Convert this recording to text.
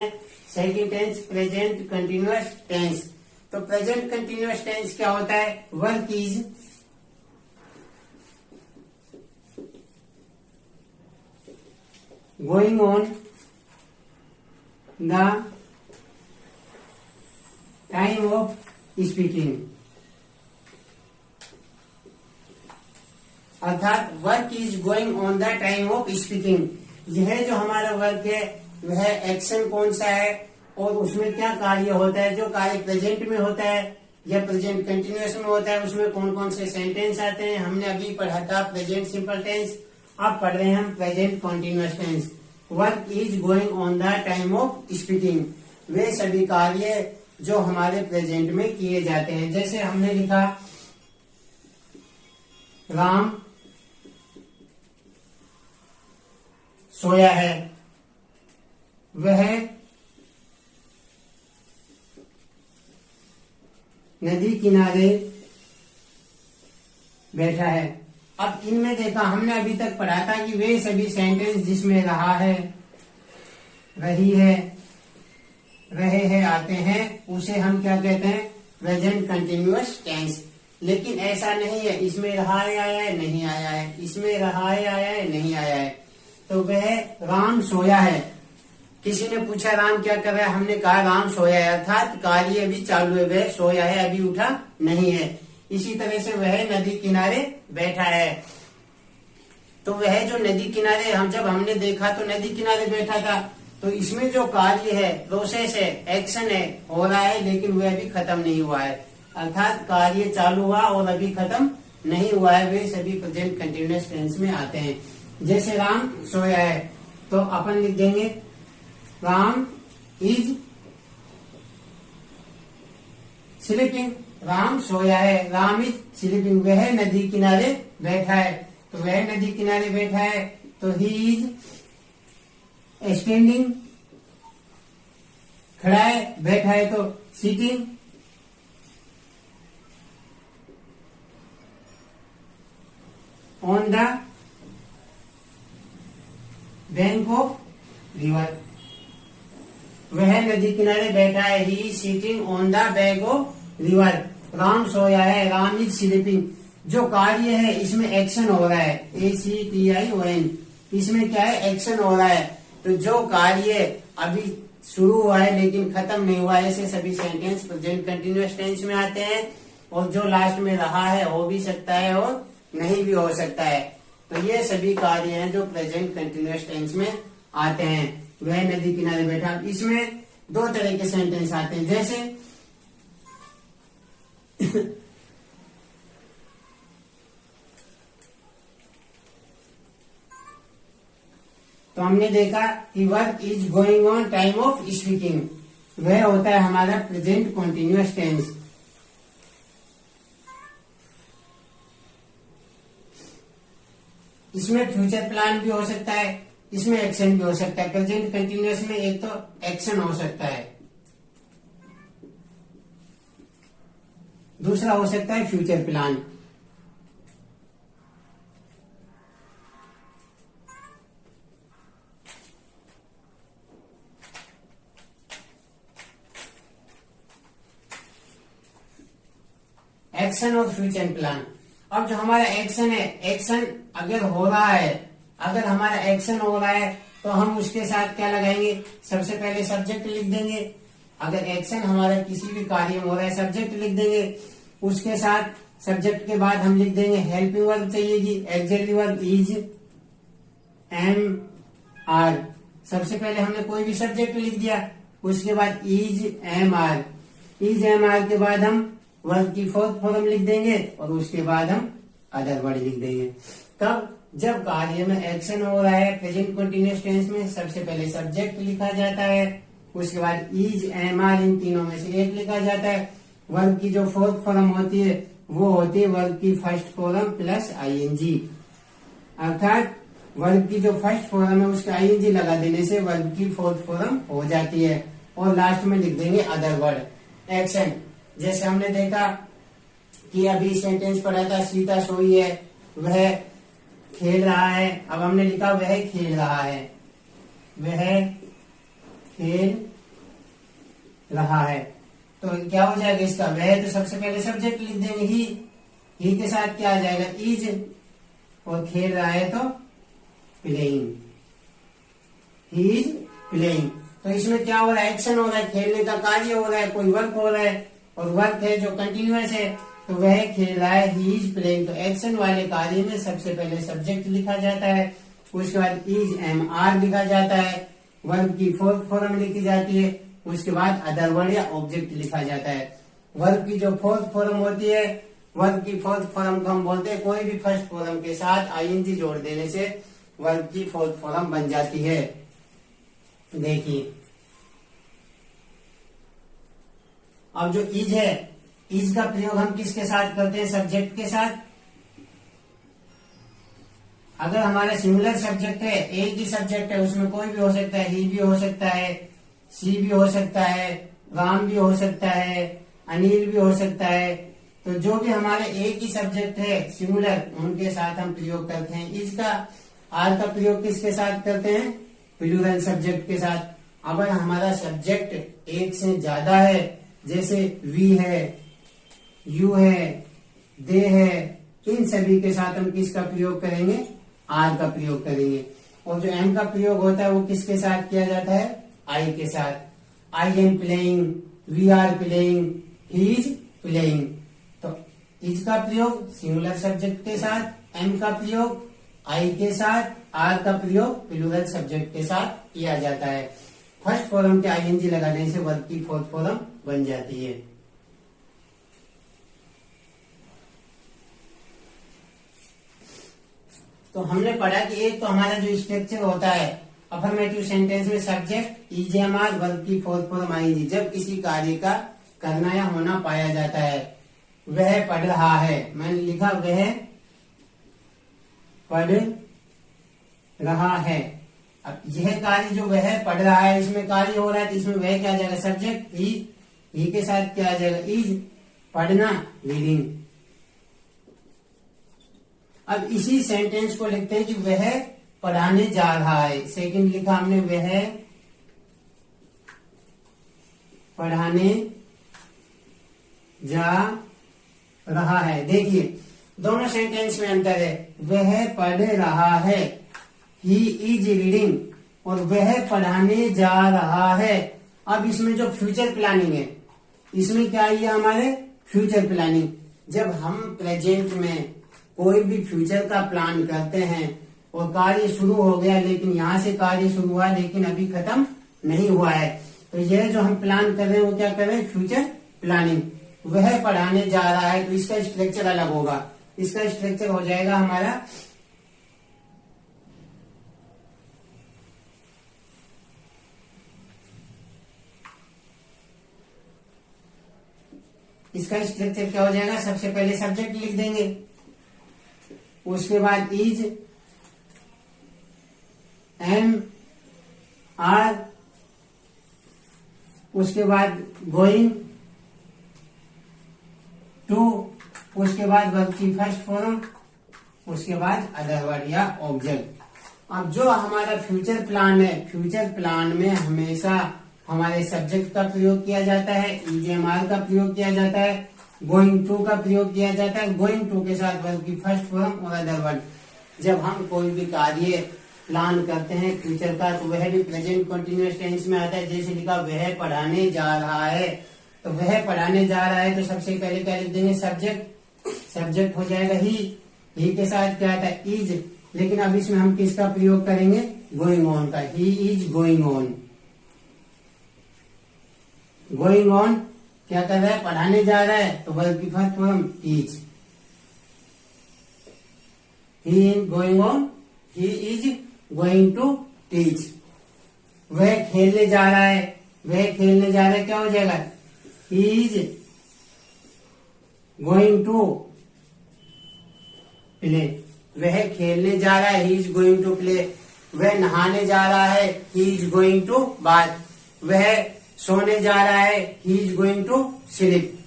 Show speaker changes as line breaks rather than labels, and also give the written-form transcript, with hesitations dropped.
Second tense present continuous tense. तो present continuous tense क्या होता है? Work is going on the time of speaking, अर्थात work is going on the time of speaking. यह जो हमारा वर्क है वह एक्शन कौन सा है और उसमें क्या कार्य होता है। जो कार्य प्रेजेंट में होता है या प्रेजेंट कंटिन्यूअस में होता है उसमें कौन कौन से सेंटेंस आते हैं। हमने अभी पढ़ा था प्रेजेंट सिंपल टेंस, अब पढ़ रहे हैं हम present continuous tense. Work is going on the time of speaking, वे सभी कार्य जो हमारे प्रेजेंट में किए जाते हैं। जैसे हमने लिखा राम सोया है, वह नदी किनारे बैठा है। अब इनमें देखा हमने अभी तक पढ़ा था कि वे सभी सेंटेंस जिसमें रहा है, रही है, रहे हैं आते हैं उसे हम क्या कहते हैं? Present continuous tense. लेकिन ऐसा नहीं है, इसमें रहा है आया है नहीं आया है, इसमें रहा है आया है नहीं आया है। तो वह राम सोया है। किसी ने पूछा राम क्या कर रहा है, हमने कहा राम सोया है, अर्थात कार्य अभी चालू है, वह सोया है, अभी उठा नहीं है। इसी तरह से वह नदी किनारे बैठा है। तो वह जो नदी किनारे जब हमने देखा तो नदी किनारे बैठा था, तो इसमें जो कार्य है, प्रोसेस है, एक्शन है, हो रहा है, लेकिन वह अभी खत्म नहीं हुआ है। अर्थात कार्य चालू हुआ और अभी खत्म नहीं हुआ है, वे सभी प्रेजेंट कंटिन्यूअस टेंस में आते हैं। जैसे राम सोया है तो अपन लिख देंगे राम इज स्लीपिंग। राम सोया है, राम इज स्लीपिंग। वह नदी किनारे बैठा है, तो वह नदी किनारे बैठा है, तो ही इज स्टैंडिंग। खड़ा है, बैठा है तो sitting. On the bank of river, वह नदी किनारे बैठा है, he is sitting on the bank of river. Ram सोया है, राम इज स्लीपिंग। जो कार्य है इसमें एक्शन हो रहा है, ACTION, इसमें क्या है? एक्शन हो रहा है। तो जो कार्य अभी शुरू हुआ है लेकिन खत्म नहीं हुआ है, ऐसे सभी सेंटेंस प्रेजेंट कंटिन्यूअस टेंस में आते हैं। और जो लास्ट में रहा है हो भी सकता है और नहीं भी हो सकता है। तो ये सभी कार्य हैं जो प्रेजेंट कंटिन्यूअस टेंस में आते हैं। वह नदी किनारे बैठा, इसमें दो तरह के सेंटेंस आते हैं। जैसे तो हमने देखा कि work is going on time of speaking, वह होता है हमारा प्रेजेंट कॉन्टिन्यूअस टेंस। इसमें फ्यूचर प्लान भी हो सकता है, इसमें एक्शन भी हो सकता है। प्रेजेंट कंटिन्यूअस में एक तो एक्शन हो सकता है, दूसरा हो सकता है फ्यूचर प्लान। एक्शन और फ्यूचर प्लान। अब जो हमारा एक्शन है, एक्शन अगर हो रहा है, अगर हमारा एक्शन हो रहा है तो हम उसके साथ क्या लगाएंगे? सबसे पहले सब्जेक्ट लिख देंगे। अगर एक्शन हमारा किसी भी कार्य में हो रहा है, सब्जेक्ट लिख देंगे। उसके साथ सब्जेक्ट के बाद हम लिख देंगे हेल्पिंग वर्ब चाहिए जी, auxiliary verb is, am, are. सबसे पहले हमने कोई भी सब्जेक्ट लिख दिया, उसके बाद is, am, are. Is, am, are के बाद हम वर्ब की फोर्थ फॉर्म लिख देंगे और उसके बाद हम अदर वर्ड लिख देंगे। तब जब कार्य में एक्शन हो रहा है प्रेजेंट कंटिन्यूअस टेंस में, सबसे पहले सब्जेक्ट लिखा जाता है, उसके बाद इज, एम, आर, इन तीनों में से एक लिखा जाता है। वर्ब की जो फोर्थ फॉर्म होती है वो होती है वर्ब की फर्स्ट फॉर्म प्लस ING, अर्थात वर्ब की जो फर्स्ट फॉर्म है उसके ING लगा देने से वर्ब की फोर्थ फॉर्म हो जाती है। और लास्ट में लिख देंगे अदर वर्ड एक्शन। जैसे हमने देखा कि अभी सेंटेंस पढ़ा था, सीता सोई है, वह खेल रहा है। अब हमने लिखा वह खेल रहा है, वह खेल रहा है। तो क्या हो जाएगा इसका, वह तो सबसे पहले सब्जेक्ट लिख देंगे ही के साथ क्या आ जाएगा इज, और खेल रहा है तो प्लेइंग, ही इज प्लेइंग। तो इसमें क्या हो रहा है, एक्शन हो रहा है, खेलने का कार्य हो रहा है, कोई वर्क हो रहा है, और वर्क है जो कंटिन्यूअस है, तो वह खेल रहा है, ही इज प्लेइंग। तो एक्शन वाले कार्य में सबसे पहले सब्जेक्ट लिखा जाता है, उसके बाद इज एम आर लिखा जाता है, वर्ब की फोर्थ फॉर्म लिखी जाती है, उसके बाद अदर वर्ड या ऑब्जेक्ट लिखा जाता है। वर्ब की जो फोर्थ फॉर्म होती है, वर्ब की फोर्थ फॉर्म को हम बोलते हैं, कोई भी फर्स्ट फॉर्म के साथ आईएनजी जोड़ देने से वर्ब की फोर्थ फॉर्म बन जाती है। देखिए अब जो इज है, इज का प्रयोग हम किसके साथ करते हैं, सब्जेक्ट के साथ। अगर हमारा सिंगुलर सब्जेक्ट है, एक ही सब्जेक्ट है, उसमें कोई भी हो सकता है, ही भी हो सकता है, सी भी हो सकता है, राम भी हो सकता है, अनिल भी हो सकता है। तो जो भी हमारे एक ही सब्जेक्ट है सिंगुलर, उनके साथ हम प्रयोग करते हैं इज का। आर का प्रयोग किसके साथ करते हैं, प्लूरल सब्जेक्ट के साथ। अगर हमारा सब्जेक्ट एक से ज्यादा है, जैसे वी है, यू है, दे है, इन सभी के साथ हम किसका प्रयोग करेंगे, आर का प्रयोग करेंगे। और जो एम का प्रयोग होता है वो किसके साथ किया जाता है, आई के साथ। I am playing, we are playing, he is playing. तो इज का प्रयोग सिंगुलर सब्जेक्ट के साथ, एम का प्रयोग आई के साथ, आर का प्रयोग प्लूरल सब्जेक्ट के साथ किया जाता है। फर्स्ट फॉर्म के आईएनजी लगाने से वर्ब की फोर्थ फॉर्म बन जाती है। तो हमने पढ़ा कि एक तो हमारा जो स्ट्रक्चर होता है अफर्मेटिव सेंटेंस में, subject is am are, verb की फोर्थ फॉर्म आईएनजी। जब किसी कार्य का करना या होना पाया जाता है, वह पढ़ रहा है, मैंने लिखा वह पढ़ रहा है। अब यह कार्य जो वह पढ़ रहा है, इसमें कार्य हो रहा है, तो इसमें वह क्या आ जाएगा, सब्जेक्ट ही के साथ क्या आ जाएगा, इज, पढ़ना, रीडिंग। अब इसी सेंटेंस को लिखते हैं कि वह पढ़ाने जा रहा है। सेकंड लिखा हमने, वह पढ़ाने जा रहा है। देखिए दोनों सेंटेंस में अंतर है, वह पढ़ रहा है, ही इज रीडिंग, और वह पढ़ाने जा रहा है। अब इसमें जो फ्यूचर प्लानिंग है, इसमें क्या है हमारे फ्यूचर प्लानिंग। जब हम प्रेजेंट में कोई भी फ्यूचर का प्लान करते हैं और कार्य शुरू हो गया, लेकिन यहाँ से कार्य शुरू हुआ लेकिन अभी खत्म नहीं हुआ है, तो यह जो हम प्लान कर रहे हैं वो क्या कर रहे हैं, फ्यूचर प्लानिंग। वह पढ़ाने जा रहा है, तो इसका स्ट्रक्चर अलग होगा। इसका स्ट्रक्चर हो जाएगा हमारा इसका स्ट्रक्चर क्या हो जाएगा, सबसे पहले सब्जेक्ट लिख देंगे, उसके बाद इज एम आर, उसके बाद गोइंग टू, उसके बाद वर्ब की फर्स्ट फॉर्म, उसके बाद अदर वर्ड या ऑब्जेक्ट। अब जो हमारा फ्यूचर प्लान है, फ्यूचर प्लान में हमेशा हमारे सब्जेक्ट का प्रयोग किया जाता है, इज एम आर का प्रयोग किया जाता है, गोइंग टू का प्रयोग किया जाता है, गोइंग टू के साथ वर्ब की फर्स्ट फॉर्म और अदर वर्ड। जब हम कोई भी कार्य प्लान करते हैं फ्यूचर का, तो वह भी प्रेजेंट कंटिन्यूअस टेंस में आता है। जैसे लिखा वह पढ़ाने जा रहा है, तो वह पढ़ाने जा रहा है, तो सबसे पहले क्या लिख देंगे, सब्जेक्ट। सब्जेक्ट हो जाएगा ही के साथ क्या आता है, इज। लेकिन अब इसमें हम किसका प्रयोग करेंगे, गोइंग ऑन का, ही is going on. Going on क्या कर रहा है, पढ़ाने जा रहा है, तो वर्ब की first form teach. He is going on, he is going to teach. वह खेलने जा रहा है, वह खेलने जा रहा है, क्या हो जाएगा, he is going to play. वह खेलने जा रहा है, he is going to play. वह नहाने जा रहा है, he is going to bath. वह सोने जा रहा है, he is going to sleep.